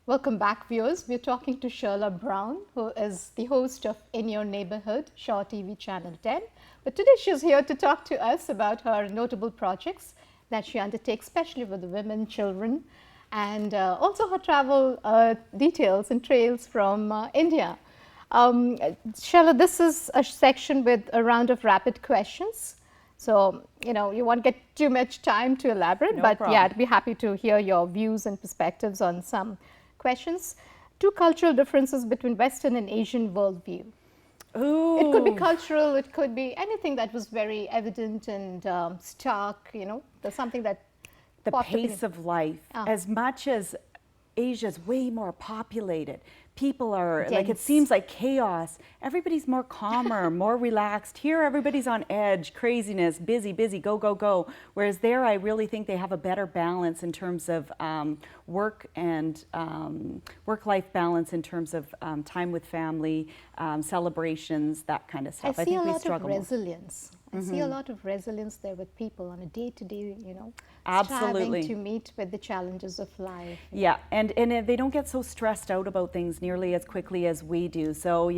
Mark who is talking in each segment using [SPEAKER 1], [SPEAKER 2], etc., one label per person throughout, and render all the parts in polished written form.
[SPEAKER 1] Welcome back, viewers. We're talking to Sharla Brown, who is the host of In Your Neighborhood, Shaw TV Channel 10. But today she's here to talk to us about her notable projects that she undertakes, especially with the women, children, and also her travel details and trails from India. Sharla, this is a section with a round of rapid questions. So, you won't get too much time to elaborate,
[SPEAKER 2] No
[SPEAKER 1] but
[SPEAKER 2] problem.
[SPEAKER 1] yeah, I'd be happy to hear your views and perspectives on some questions. Two cultural differences between Western and Asian worldview.
[SPEAKER 2] Ooh.
[SPEAKER 1] It could be cultural, it could be anything that was very evident and stark, there's something that
[SPEAKER 2] The
[SPEAKER 1] popped up in
[SPEAKER 2] pace
[SPEAKER 1] your-
[SPEAKER 2] of life. As much as Asia's way more populated, people are like, it
[SPEAKER 1] Dense.
[SPEAKER 2] seems like chaos. Everybody's more calmer, more relaxed. Here, everybody's on edge, craziness, busy, busy, go, go, go. Whereas there, I really think they have a better balance in terms of work and work-life balance in terms of time with family, celebrations, that kind of
[SPEAKER 1] I
[SPEAKER 2] stuff.
[SPEAKER 1] see a
[SPEAKER 2] we
[SPEAKER 1] lot of
[SPEAKER 2] struggle more.
[SPEAKER 1] resilience. I see a lot of resilience there with people on a day-to-day,
[SPEAKER 2] Absolutely.
[SPEAKER 1] striving to meet with the challenges of life.
[SPEAKER 2] Yeah, and they don't get so stressed out about things nearly as quickly as we do. So,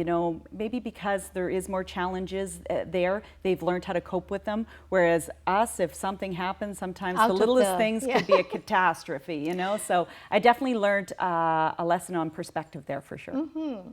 [SPEAKER 2] maybe because there is more challenges there, they've learned how to cope with them. Whereas us, if something happens, sometimes
[SPEAKER 1] Out
[SPEAKER 2] the
[SPEAKER 1] of
[SPEAKER 2] littlest
[SPEAKER 1] the-
[SPEAKER 2] things
[SPEAKER 1] yeah.
[SPEAKER 2] could be a catastrophe, So I definitely learned a lesson on perspective there for sure.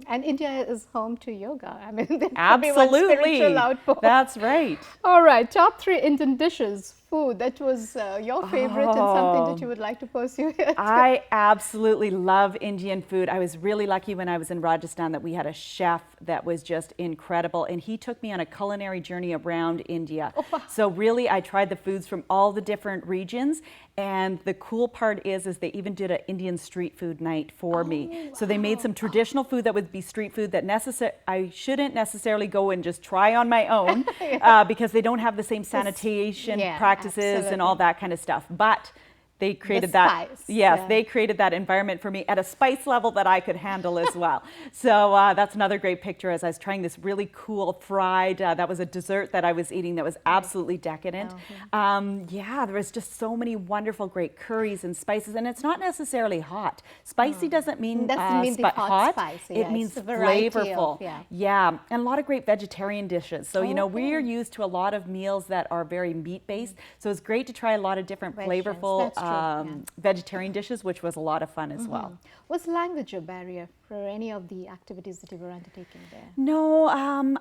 [SPEAKER 1] And India is home to yoga. I mean, everyone's
[SPEAKER 2] Absolutely.
[SPEAKER 1] spiritual outpour.
[SPEAKER 2] That's right.
[SPEAKER 1] All right, top 3 Indian dishes, food that was your favorite and something that
[SPEAKER 2] Oh.
[SPEAKER 1] you would like to pursue here.
[SPEAKER 2] I absolutely love Indian food. I was really lucky when I was in Rajasthan that we had a chef that was just incredible, and he took me on a culinary journey around India. So really, I tried the foods from all the different regions, and the cool part is they even did an Indian street food night for me. So they made some traditional food that would be street food that I shouldn't necessarily go and just try on my own because they don't have the same sanitation
[SPEAKER 1] yeah,
[SPEAKER 2] practices and all
[SPEAKER 1] absolutely.
[SPEAKER 2] that kind of stuff. But they created
[SPEAKER 1] spice,
[SPEAKER 2] yes,
[SPEAKER 1] yeah.
[SPEAKER 2] they created that environment for me at a spice level that I could handle as well. So that's another great picture as I was trying this really cool fried, that was a dessert that I was eating that was absolutely decadent. Yeah, there was just so many wonderful, great curries and spices, and it's not necessarily hot. Spicy doesn't mean,
[SPEAKER 1] Doesn't mean the hot spicy,
[SPEAKER 2] It
[SPEAKER 1] yeah,
[SPEAKER 2] means
[SPEAKER 1] it's a variety of,
[SPEAKER 2] flavorful.
[SPEAKER 1] yeah.
[SPEAKER 2] Yeah, and a lot of great vegetarian dishes. So, we are
[SPEAKER 1] Okay.
[SPEAKER 2] used to a lot of meals that are very meat-based. So it's great to try a lot of different
[SPEAKER 1] Vegetarians,
[SPEAKER 2] flavorful
[SPEAKER 1] that's true, yeah.
[SPEAKER 2] vegetarian dishes, which was a lot of fun as well.
[SPEAKER 1] Was language a barrier for any of the activities that you were undertaking there?
[SPEAKER 2] No,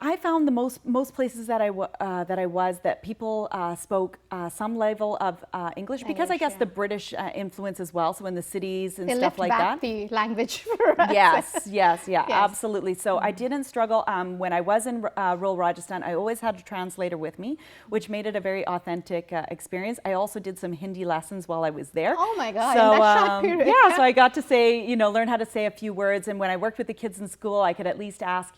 [SPEAKER 2] I found the most places that I was that people spoke some level of English because I
[SPEAKER 1] English,
[SPEAKER 2] guess
[SPEAKER 1] yeah.
[SPEAKER 2] the British influence as well. So in the cities and
[SPEAKER 1] They
[SPEAKER 2] stuff
[SPEAKER 1] left
[SPEAKER 2] like
[SPEAKER 1] back
[SPEAKER 2] that.
[SPEAKER 1] the language for us.
[SPEAKER 2] Yes, yeah,
[SPEAKER 1] Yes.
[SPEAKER 2] absolutely. So I didn't struggle. When I was in rural Rajasthan, I always had a translator with me, which made it a very authentic experience. I also did some Hindi lessons while I was there.
[SPEAKER 1] Oh my God,
[SPEAKER 2] So,
[SPEAKER 1] in that short period.
[SPEAKER 2] yeah, so I got to say, learn how to say a few words. And when I worked with the kids in school, I could at least ask,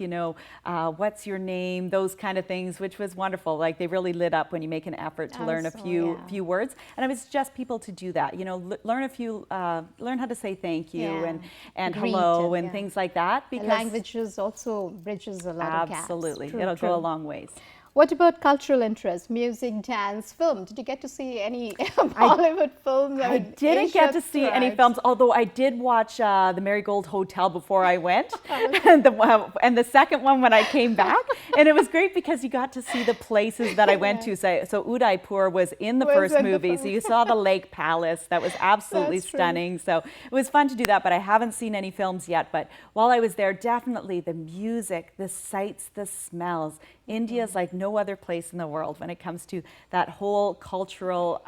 [SPEAKER 2] what's your name, those kind of things, which was wonderful. Like they really lit up when you make an effort to learn a
[SPEAKER 1] Also,
[SPEAKER 2] few
[SPEAKER 1] yeah.
[SPEAKER 2] words. And I was just people to do that, learn how to say thank you
[SPEAKER 1] Yeah.
[SPEAKER 2] and
[SPEAKER 1] Greet
[SPEAKER 2] hello
[SPEAKER 1] and,
[SPEAKER 2] and
[SPEAKER 1] yeah.
[SPEAKER 2] things like that.
[SPEAKER 1] The
[SPEAKER 2] Because
[SPEAKER 1] languages also bridges a lot of gaps.
[SPEAKER 2] absolutely,
[SPEAKER 1] True,
[SPEAKER 2] it'll
[SPEAKER 1] true.
[SPEAKER 2] go a long ways.
[SPEAKER 1] What about cultural interests, music, dance, film? Did you get to see any Bollywood films?
[SPEAKER 2] I
[SPEAKER 1] mean,
[SPEAKER 2] didn't get to
[SPEAKER 1] Asia
[SPEAKER 2] see any
[SPEAKER 1] thrives.
[SPEAKER 2] films, although I did watch the Marigold Hotel before I went, and the second one when I came back. And it was great because you got to see the places that I went to. So Udaipur was in the
[SPEAKER 1] Was
[SPEAKER 2] first
[SPEAKER 1] in the
[SPEAKER 2] movie,
[SPEAKER 1] first-
[SPEAKER 2] so you saw the Lake Palace. That was absolutely
[SPEAKER 1] That's true.
[SPEAKER 2] stunning. So it was fun to do that, but I haven't seen any films yet. But while I was there, definitely the music, the sights, the smells. India is like no other place in the world when it comes to that whole cultural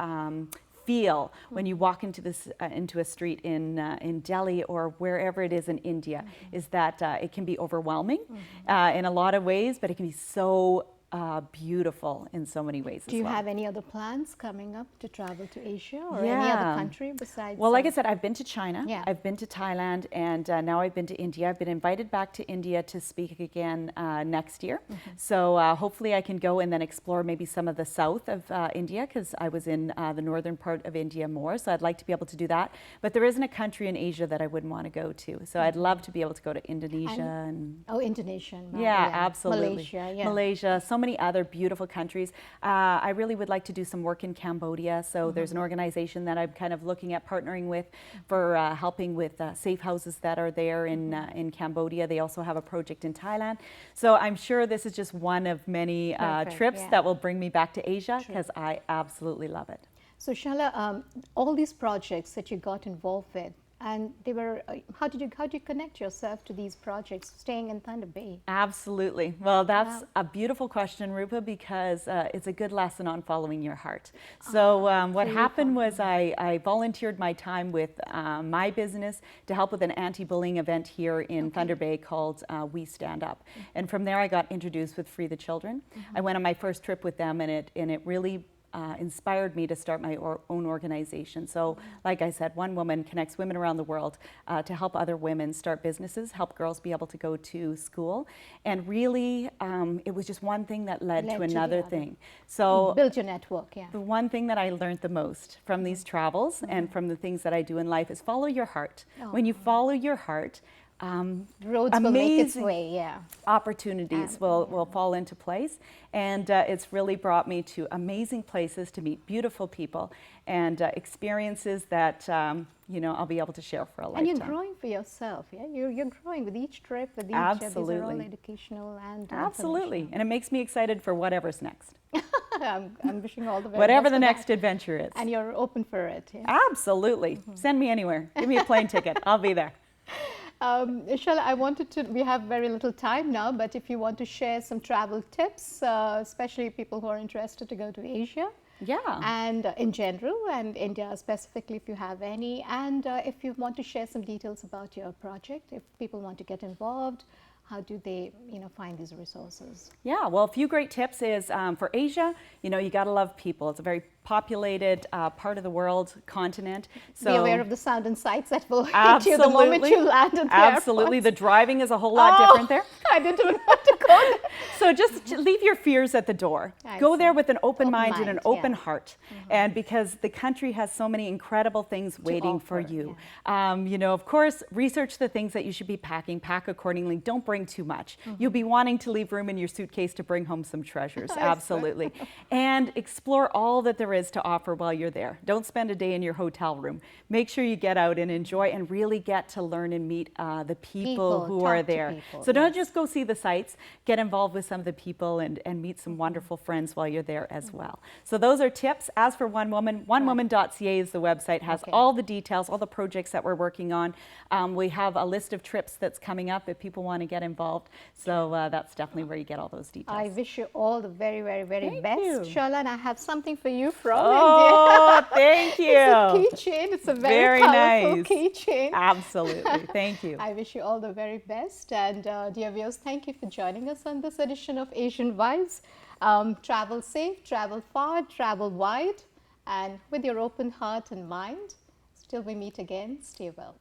[SPEAKER 2] feel when you walk into a street in Delhi or wherever it is in India. Is that it can be overwhelming in a lot of ways, but it can be so beautiful in so many ways
[SPEAKER 1] Do
[SPEAKER 2] as
[SPEAKER 1] you
[SPEAKER 2] well.
[SPEAKER 1] have any other plans coming up to travel to Asia or any
[SPEAKER 2] Yeah.
[SPEAKER 1] other country besides?
[SPEAKER 2] Well, like I said, I've been to China,
[SPEAKER 1] Yeah.
[SPEAKER 2] I've been to Thailand, and now I've been to India. I've been invited back to India to speak again next year. So hopefully I can go and then explore maybe some of the south of India, because I was in the northern part of India more. So I'd like to be able to do that. But there isn't a country in Asia that I wouldn't want to go to. So I'd love to be able to go to Indonesia and
[SPEAKER 1] Oh, Indonesia.
[SPEAKER 2] yeah, absolutely.
[SPEAKER 1] Malaysia, yeah.
[SPEAKER 2] Malaysia, so many other beautiful countries. I really would like to do some work in Cambodia. So there's an organization that I'm kind of looking at partnering with for helping with safe houses that are there in Cambodia. They also have a project in Thailand. So I'm sure this is just one of many trips that will bring me back to Asia, because I absolutely love it.
[SPEAKER 1] So Sharla, all these projects that you got involved with, and they were, how did you connect yourself to these projects, staying in Thunder Bay?
[SPEAKER 2] Absolutely. Well, that's a beautiful question, Rupa, because it's a good lesson on following your heart. So what happened was I volunteered my time with my business to help with an anti-bullying event here in Thunder Bay called We Stand Up. And from there I got introduced with Free the Children. I went on my first trip with them, and it really inspired me to start my own organization. So like I said, one woman connects women around the world to help other women start businesses, help girls be able to go to school. And really, it was just one thing that led to another thing. So
[SPEAKER 1] build your network, yeah.
[SPEAKER 2] The one thing that I learned the most from these travels and from the things that I do in life is follow your heart. When you follow your heart,
[SPEAKER 1] roads will make its way,
[SPEAKER 2] opportunities will fall into place, and it's really brought me to amazing places to meet beautiful people and experiences that I'll be able to share for a lifetime.
[SPEAKER 1] And you're growing for yourself, yeah. You're growing with each trip, with each.
[SPEAKER 2] Absolutely.
[SPEAKER 1] These are all educational and
[SPEAKER 2] absolutely, and it makes me excited for whatever's next.
[SPEAKER 1] I'm wishing all the very
[SPEAKER 2] whatever
[SPEAKER 1] best
[SPEAKER 2] the next adventure is.
[SPEAKER 1] And you're open for it. Yeah?
[SPEAKER 2] Absolutely. Send me anywhere. Give me a plane ticket. I'll be there.
[SPEAKER 1] Sharla, we have very little time now, but if you want to share some travel tips, especially people who are interested to go to Asia.
[SPEAKER 2] Yeah.
[SPEAKER 1] And in general, and India specifically, if you have any, and if you want to share some details about your project, if people want to get involved, how do they, find these resources?
[SPEAKER 2] Yeah, well, a few great tips is for Asia, you got to love people. It's a very populated part of the world, continent. So
[SPEAKER 1] be aware of the sound and sights that will hit you the moment you land at the
[SPEAKER 2] Absolutely.
[SPEAKER 1] airport.
[SPEAKER 2] The driving is a whole lot different there.
[SPEAKER 1] I didn't even want to go there.
[SPEAKER 2] So just leave your fears at the door. Go there with an open mind and an open heart. And because the country has so many incredible things waiting for you. Of course, research the things that you should be packing. Pack accordingly. Don't bring too much. You'll be wanting to leave room in your suitcase to bring home some treasures. Absolutely. And explore all that there is to offer while you're there. Don't spend a day in your hotel room. Make sure you get out and enjoy and really get to learn and meet the people who are there. So don't just go see the sights. Get involved with some of the people and meet some wonderful friends while you're there as well. So those are tips. As for One Woman, onewoman.ca is the website, has all the details, all the projects that we're working on. We have a list of trips that's coming up if people want to get involved. So that's definitely where you get all those details.
[SPEAKER 1] I wish you all the very, very, very best, Sharla, and I have something for you from India.
[SPEAKER 2] Oh, thank you.
[SPEAKER 1] It's a keychain. It's a very colorful keychain.
[SPEAKER 2] Absolutely. Thank you.
[SPEAKER 1] I wish you all the very best. And dear viewers, thank you for joining us on this edition of Asian Vibes. Travel safe, travel far, travel wide, and with your open heart and mind. Till we meet again, stay well.